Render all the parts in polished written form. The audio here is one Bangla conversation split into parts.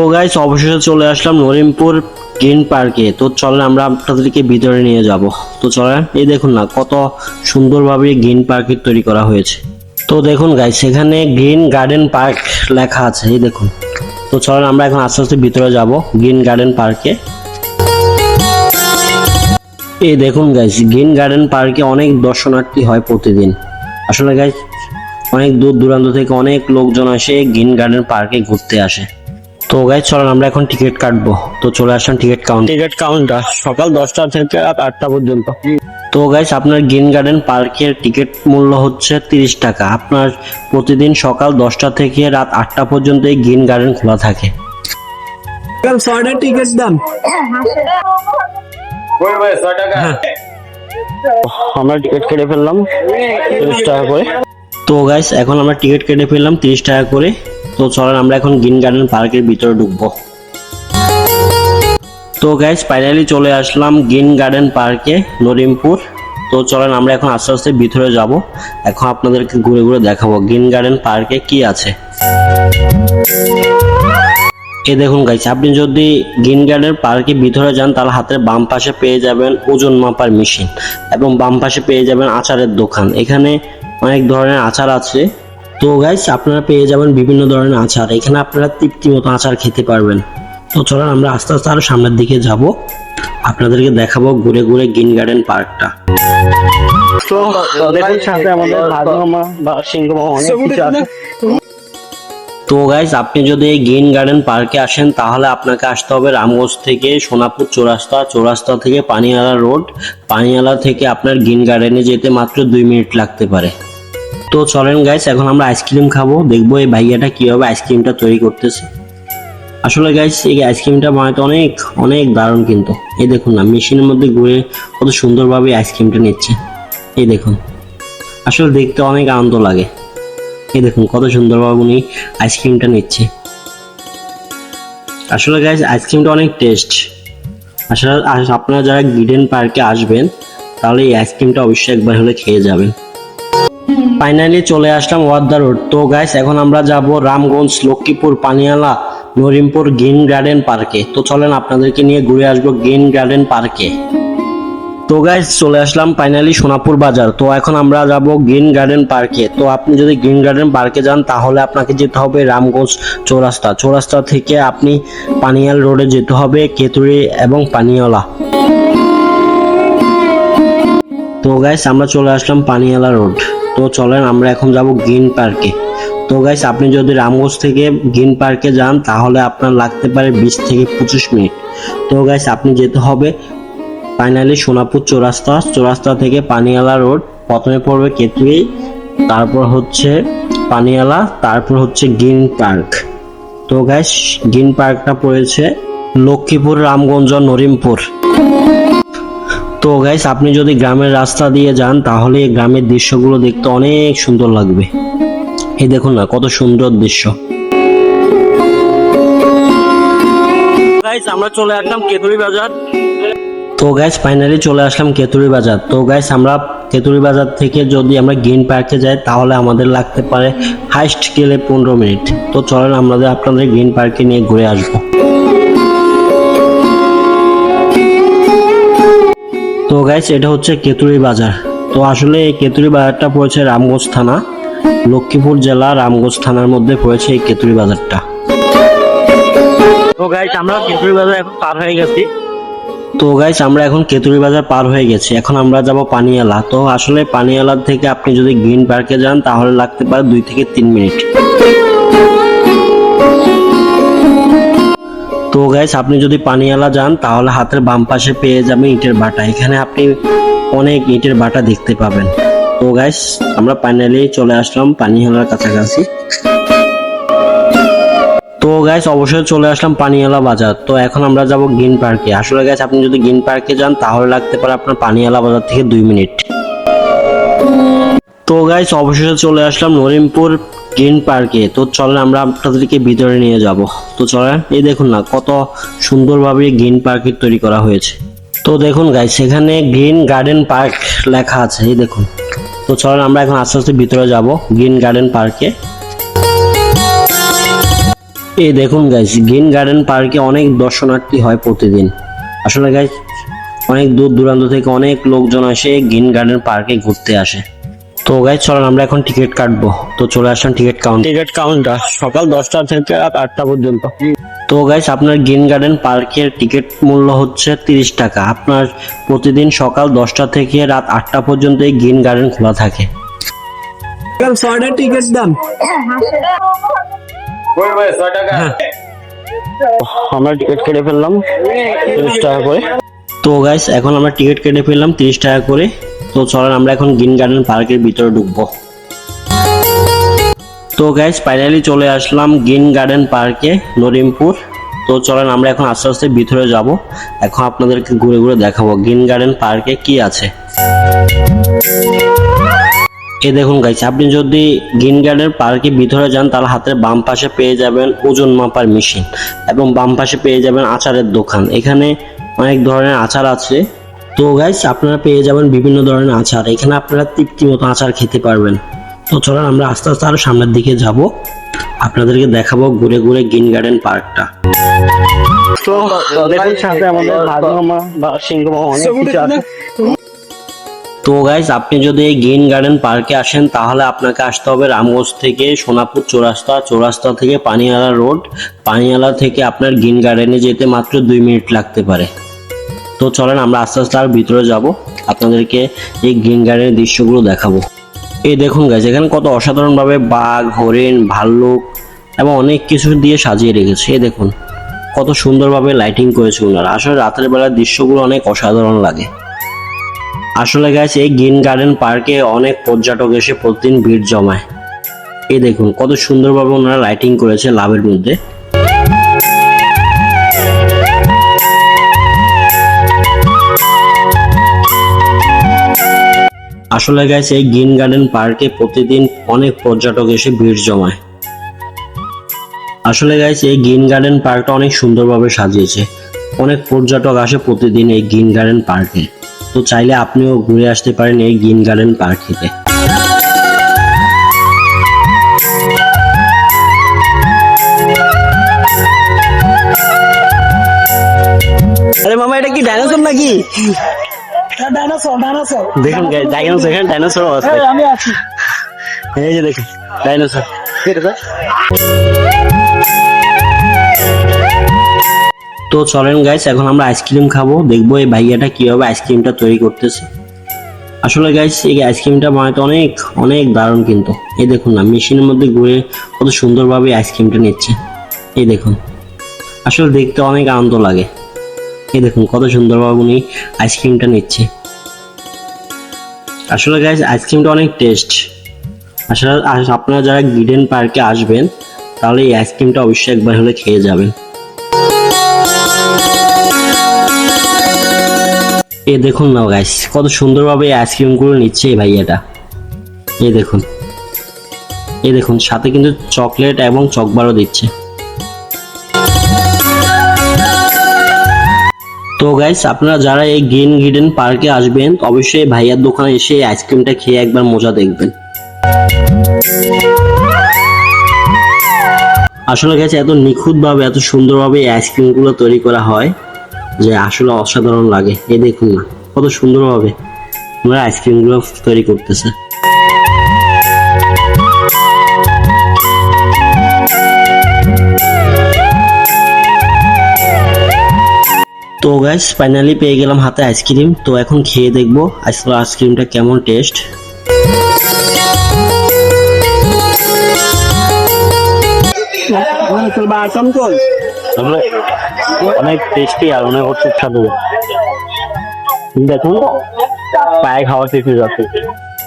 তো গাইস অবশেষে চলে আসলাম নরিমপুর গ্রিন পার্কে। তো চলেন আমরা আপনাদেরকে ভিতরে নিয়ে যাব। তো চলেন, এই দেখুন না কত সুন্দরভাবে গ্রিন পার্কের তৈরি করা হয়েছে। তো দেখুন গাইস, এখানে গ্রিন গার্ডেন পার্ক লেখা আছে, এই দেখুন। তো চলেন আমরা এখন আস্তে আস্তে ভিতরে যাব গ্রিন গার্ডেন পার্কে। এই দেখুন গাইস, গ্রিন গার্ডেন পার্কে অনেক দর্শনার্থী হয় প্রতিদিন। আসলে গাইস অনেক দূর দূরান্ত থেকে অনেক লোকজন আসে গ্রিন গার্ডেন পার্কে ঘুরতে আসে। তো গাইস চলেন আমরা এখন টিকিট কাটবো। তো চলে আসলাম টিকিট কাউন্টার সকাল 10টা থেকে রাত 8টা পর্যন্ত। তো গাইস আপনার গ্রিন গার্ডেন পার্কের টিকিট মূল্য হচ্ছে 30 টাকা। আপনার প্রতিদিন সকাল 10টা থেকে রাত 8টা পর্যন্ত এই গ্রিন গার্ডেন খোলা থাকে। টিকিট দাম আমরা টিকিট কেটে ফেললাম 30 টাকা করে। তো গাইস এখন আমরা টিকিট কেটে ফেললাম 30 টাকা করে। তো চলেন আমরা এখন গ্রিন গার্ডেন পার্কের ভিতরে ঢুকবো। তো গাইস ফাইনালি চলে আসলাম গ্রিন গার্ডেন পার্কে নরিমপুর। তো চলেন আমরা এখন আস্তে আস্তে ভিতরে যাব। এখন আপনাদেরকে ঘুরে ঘুরে দেখাবো গ্রিন গার্ডেন পার্কে কি আছে। এই দেখুন গাইস, আপনি যদি গ্রিন গার্ডেন পার্কের ভিতরে যান তাহলে হাতের বাম পাশে পেয়ে যাবেন ওজন মাপার মেশিন এবং বাম পাশে পেয়ে যাবেন আচারের দোকান। এখানে অনেক ধরনের আচার আছে। তো গাইস আপনারা পেয়ে যাবেন বিভিন্ন ধরনের আচার, এখানে আপনারা তৃপ্তি মতো আচার খেতে পারবেন। তো চলেন আমরা আস্তে আস্তে আরো সামনের দিকে যাব, আপনাদেরকে দেখাবো ঘুরে ঘুরে গ্রিন গার্ডেন পার্কটা। তো দেখুন সাথে আমাদের ভাগমামা বা সিংহমামা অনেক কিছু আছে। তো গাইস আপনি যদি এই গ্রিন গার্ডেন পার্কে আসেন তাহলে আপনাকে আসতে হবে রামগঞ্জ থেকে সোনাপুর চৌরাস্তা, চৌরাস্তা থেকে পানিয়ালা রোড, পানিয়ালা থেকে আপনার গ্রিন গার্ডেনে যেতে মাত্র 2 মিনিট লাগতে পারে। তো চলেন গাইস এখন আমরা আইসক্রিম খাবো, দেখবো এই ভাইয়াটা কিভাবে আইসক্রিমটা তৈরি করতেছে। আসলে গাইস এই আইসক্রিমটা বানাতে অনেক অনেক দারুণ, কিন্তু এই দেখুন না মেশিনের মধ্যে ঘুরে কত সুন্দরভাবে আইসক্রিমটা নিচ্ছে। এই দেখুন আসলে দেখতে অনেক আনন্দ লাগে। এই দেখুন কত সুন্দরভাবে উনি আইসক্রিমটা নিচ্ছে। আসলে গাইস আইসক্রিমটা অনেক টেস্ট। আসলে আপনারা যারা গ্রিন পার্কে আসবেন তাহলে এই আইসক্রিমটা অবশ্যই একবার হলে খেয়ে যাবেন। ফাইনালি চলে আসলাম ওয়াদ্দা রোড। তো গাইস এখন আমরা যাব রামগঞ্জ, লক্ষ্মীপুর, পানিয়ালা, নরিমপুর গ্রিন গার্ডেন পার্কে। তো চলেন আপনাদেরকে নিয়ে ঘুরে আসবো গ্রিন গার্ডেন পার্কে। তো গাইস চলে আসলাম ফাইনালি সোনাপুর বাজার। তো এখন আমরা যাব গ্রিন গার্ডেন পার্কে। তো আপনি যদি গ্রিন গার্ডেন পার্কে যান তাহলে আপনাকে যেতে হবে রামগঞ্জ চৌরাস্তা, চৌরাস্তা থেকে আপনি পানিয়াল রোডে যেতে হবে কেতুরি এবং পানিয়ালা। তো গাইস আমরা চলে আসলাম পানিয়ালা রোড। তো চলেন আমরা এখন যাব গ্রিন পার্কে। তো গাইস আপনি যদি রামগঞ্জ থেকে গ্রিন পার্কে যান তাহলে আপনার লাগতে পারে 20 থেকে 25 মিনিট। তো গাইস আপনি যেতে হবে ফাইনালি সোনাপুর চৌরাস্তা, চৌরাস্তা থেকে পানিয়ালা রোড, প্রথমে পড়বে কেতুই, তারপর হচ্ছে পানিয়ালা, তারপর হচ্ছে গ্রিন পার্ক। তো গাইস গ্রিন পার্কটা পড়েছে লক্ষ্মীপুর, রামগঞ্জ, নরিমপুর। তো গাইস আপনি যদি গ্রামের রাস্তা দিয়ে যান তাহলে এই গ্রামের দৃশ্যগুলো দেখতে অনেক সুন্দর লাগবে। এই দেখুন না কত সুন্দর দৃশ্য। গাইস আমরা চলে আসলাম কেতুরি বাজার। তো গাইস ফাইনালি চলে আসলাম কেতুরি বাজার। তো গাইস আমরা কেতুরি বাজার থেকে যদি আমরা গ্রিন পার্কে যাই তাহলে আমাদের লাগতে পারে হাইস্ট গেলে 15 মিনিট। তো চলেন আপনাদের গ্রিন পার্কে নিয়ে ঘুরে আসবো। তো গাইস এটা হচ্ছে কেতুরি বাজার। তো আসলে এই কেতুরি বাজারটা পড়েছে রামগঞ্জ থানা, লক্ষ্মীপুর জেলা রামগঞ্জ থানার মধ্যে পড়েছে এই কেতুরি বাজারটা। তো গাইস আমরা কেতুরি বাজার এখন পার হয়ে গেছি। তো গাইস আমরা এখন কেতুরি বাজার পার হয়ে গেছি, এখন আমরা যাব পানিয়ালা। তো আসলে পানিয়ালা থেকে আপনি যদি গ্রিন পার্কে যান তাহলে লাগতে পারে 2 থেকে 3 মিনিট। তো গাইস আপনি যদি পানিয়ালা যান তাহলে হাতের বাম পাশে পেয়ে যাবেন ইটের ভাটা, এখানে আপনি অনেক ইটের ভাটা দেখতে পাবেন। তো গাইস আমরা ফাইনালি চলে আসলাম পানিয়ালার কাছাকাছি। তো গাইস অবশ্যই চলে আসলাম পানিয়ালা বাজার। তো এখন আমরা যাব গ্রিন পার্কে। আসলে গাইস আপনি যদি গ্রিন পার্কে যান তাহলে লাগতে পারে আপনার পানিয়ালা বাজার থেকে 2 মিনিট। তো গাইস অবশেষে চলে আসলাম নরিমপুর গ্রিন পার্কে। তো চলেন আমরা আপনাদেরকে ভিতরে নিয়ে যাব। তো চলেন, এই দেখুন না কত সুন্দরভাবে গ্রিন পার্কের তৈরি করা হয়েছে। তো দেখুন গাইস এখানে গ্রিন গার্ডেন পার্ক লেখা আছে, এই দেখুন। তো চলেন আমরা এখন আস্তে আস্তে ভিতরে যাব গ্রিন গার্ডেন পার্কে। এই দেখুন গাইস, গ্রিন গার্ডেন পার্কে অনেক দর্শনার্থী হয় প্রতিদিন। আসলে গাইস অনেক দূর দূরান্ত থেকে অনেক লোকজন আসে গ্রিন গার্ডেন পার্কে ঘুরতে আসে। তো গাইস চলেন আমরা এখন টিকিট কাটবো। তো চলে আসলাম টিকিট কাউন্টার সকাল 10টা থেকে রাত 8টা পর্যন্ত। তো গাইস আপনার গ্রিন গার্ডেন পার্কের টিকিট মূল্য হচ্ছে 30 টাকা। আপনার প্রতিদিন সকাল 10টা থেকে রাত 8টা পর্যন্ত এই গ্রিন গার্ডেন খোলা থাকে। টিকিট দাম আমরা টিকিট কেটে ফেললাম 30 টাকা করে। তো গাইস এখন আমরা টিকিট কেটে ফেললাম 30 টাকা করে। তো চলেন আমরা এখন গ্রিন গার্ডেন পার্কের ভিতরে ঢুকবো। তো গাইস ফাইনালি চলে আসলাম গ্রিন গার্ডেন পার্কে নরিমপুর। তো চলেন আমরা এখন আস্তে আস্তে ভিতরে যাব। এখন আপনাদেরকে ঘুরে ঘুরে দেখাবো গ্রিন গার্ডেন পার্কে কি আছে। এই দেখুন গাইস, আপনি যদি গ্রিন গার্ডেন পার্কের ভিতরে যান তাহলে হাতের বাম পাশে পেয়ে যাবেন ওজন মাপার মেশিন এবং বাম পাশে পেয়ে যাবেন আচারের দোকান। এখানে অনেক ধরনের আচার আছে। তো গাইস আপনারা পেয়ে যাবেন বিভিন্ন ধরনের আচার। এখানে আপনারা তৃপ্তি মতো আচার খেতে পারবেন। তো চলেন আমরা আস্তে আস্তে আরো সামনের দিকে যাব, আপনাদেরকে দেখাবো ঘুরে ঘুরে গ্রিন গার্ডেন পার্কটা। তো দেখুন সাথে আমাদের হাজমা বা সিংহমা অনেক কিছু আছে। তো গাইস আপনি যদি এই গ্রিন গার্ডেন পার্কে আসেন তাহলে আপনাকে আসতে হবে রামগঞ্জ থেকে সোনাপুর চৌরাস্তা, চৌরাস্তা থেকে পানিয়ালা রোড, পানিয়ালা থেকে আপনার গ্রিন গার্ডেনে যেতে মাত্র 2 মিনিট লাগতে পারে। তো চলেন আমরা আস্তে আস্তে আর ভিতরে যাব, আপনাদেরকে এই গ্রিন গার্ডেনের দৃশ্যগুলো দেখাবো। এই দেখুন গাইস, এখানে কত অসাধারণ ভাবে বাঘ, হরিণ, ভাল্লুক এবং অনেক কিছু দিয়ে সাজিয়ে রেখেছে। এই দেখুন কত সুন্দরভাবে লাইটিং করেছে ওনারা। আসলে রাতের বেলার দৃশ্যগুলো অনেক অসাধারণ লাগে। আসলে গাইস এই গ্রিন গার্ডেন পার্কে অনেক পর্যটক এসে প্রতিদিন ভিড় জমায়। এই দেখুন কত সুন্দরভাবে ওনারা লাইটিং করেছে লাভের মধ্যে। আসলে গাইস এই গ্রিন গার্ডেন পার্কে প্রতিদিন অনেক পর্যটক এসে ভিড় জমায়। আসলে গাইস এই গ্রিন গার্ডেন পার্কটা অনেক সুন্দরভাবে সাজিয়েছে। অনেক পর্যটক আসে প্রতিদিন এই গ্রিন গার্ডেন পার্কে। তো চাইলে আপনিও ঘুরে আসতে পারেন এই গ্রিন গার্ডেন পার্ক থেকে। আরে মামা এটা কি ডাইনোসর নাকি? ডাইনোসর দেখুন গাইস, ডাইনোসর, এখানে ডাইনোসর আছে। আমি আছি। এই যে দেখুন ডাইনোসর। তো চলেন গাইস এখন আমরা আইসক্রিম খাবো, দেখবো এই ভাইয়াটা কিভাবে আইসক্রিমটা তৈরি করতেছে। আসলে গাইস এই আইসক্রিমটা বানাতে অনেক অনেক দারুণ কিন্তু। এই দেখুন না মেশিনের মধ্যে ঘুরে কত সুন্দরভাবে আইসক্রিমটা নিচ্ছে। এই দেখুন আসলে দেখতে অনেক আনন্দ লাগে। এই দেখুন কত সুন্দরভাবে উনি আইসক্রিমটা নিচ্ছে। আসলে গাইস আইসক্রিমটা অনেক টেস্ট। আসলে আপনারা যারা গ্রিন পার্কে আসবেন তাহলে এই আইসক্রিমটা অবশ্যই একবার হলে খেয়ে যাবেন। এই দেখুন না গাইস কত সুন্দরভাবে এই আইসক্রিমগুলো নিচ্ছে এই ভাইয়াটা। এই দেখুন, এই দেখুন সাথে কিন্তু চকলেট এবং চকবারও দিচ্ছে। তো গাইস আপনারা যারা এই গ্রিন গার্ডেন পার্কে আসবেন অবশ্যই ভাইয়ার দোকানে এসে এই আইসক্রিমটা খেয়ে একবার মজা দেখবেন। আসলে গাইস এত নিখুঁতভাবে এত সুন্দরভাবে এই আইসক্রিমগুলো তৈরি করা হয় যে আসলে অসাধারণ লাগে। এই দেখুন না কত সুন্দরভাবে ওনারা আইসক্রিমগুলো তৈরি করতেছে। তো গাইস ফাইনালি পেয়ে গেলাম হাতে আইসক্রিম। তো এখন খেয়ে দেখবো আসলে আইসক্রিমটা কেমন টেস্ট। অনেক টেস্টি আর অনেক সুস্বাদু। দেখুন পায়ে খাওয়া শেষে যাচ্ছে।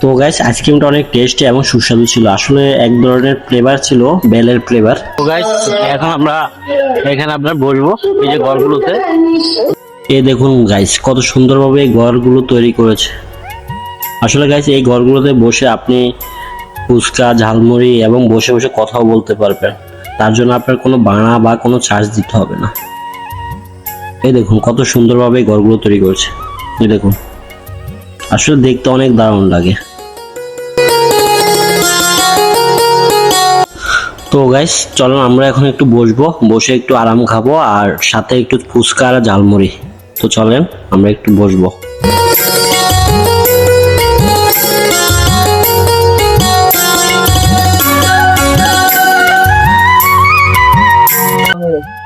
তো গাইস আইসক্রিমটা অনেক টেস্টি এবং সুস্বাদু ছিল। আসলে এক ধরনের ফ্লেভার ছিল, বেলের ফ্লেভার। তো গাইস এখন আমরা এখানে আপনার বসবো এই যে ঘরগুলোতে। এই দেখুন গাইস কত সুন্দরভাবে এই ঘরগুলো তৈরি করেছে। আসলে গাইস এই ঘরগুলোতে বসে আপনি ফুচকা, ঝালমুড়ি এবং বসে বসে কথাও বলতে পারবেন। তার জন্য আপনার কোনো ভাড়া বা কোনো চার্জ দিতে হবে না। এই দেখুন কত সুন্দরভাবে এই ঘরগুলো তৈরি করেছে। এই দেখুন আসলে দেখতে অনেক দারুণ লাগে। তো গাইস চলুন আমরা এখন একটু বসবো, বসে একটু আরাম খাবো আর সাথে একটু ফুচকা আর ঝালমুড়ি। তো চলেন আমরা একটু বসবো।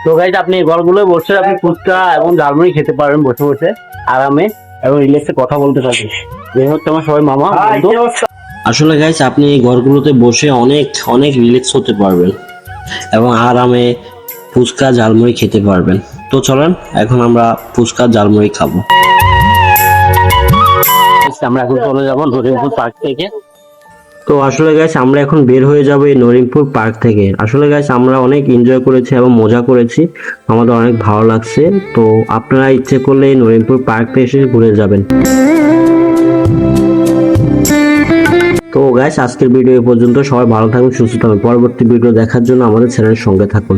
তো গাইস আপনি এই ঘরগুলোয় বসে আপনি ফুচকা এবং ঝালমুড়ি খেতে পারবেন বসে বসে আরামে এবং রিল্যাক্সে কথা বলতে পারবেন। এই হচ্ছে আমার সবাই মামা বন্ধু। আসলে গাইস আপনি এই ঘরগুলোতে বসে অনেক অনেক রিল্যাক্স হতে পারবেন এবং আরামে ফুচকা ঝালমুড়ি খেতে পারবেন। তো চলেন এখন আমরা ফুচকা ঝালমুড়ি খাবো। আমরা এখন চলে যাবো নরিমপুর পার্ক থেকে। তো আসলে গাইস আমরা এখন বের হয়ে যাব এই নরিমপুর পার্ক থেকে। আসলে গাইস আমরা অনেক এনজয় করেছি এবং মজা করেছি, আমাদের অনেক ভালো লাগছে। তো আপনারা ইচ্ছে করলে এই নরিমপুর পার্কে এসে ঘুরে যাবেন। তো গাইস আজকের ভিডিও এই পর্যন্ত। সবাই ভালো থাকুন, সুস্থ থাকুন। পরবর্তী ভিডিও দেখার জন্য আমাদের চ্যানেলের সঙ্গে থাকুন।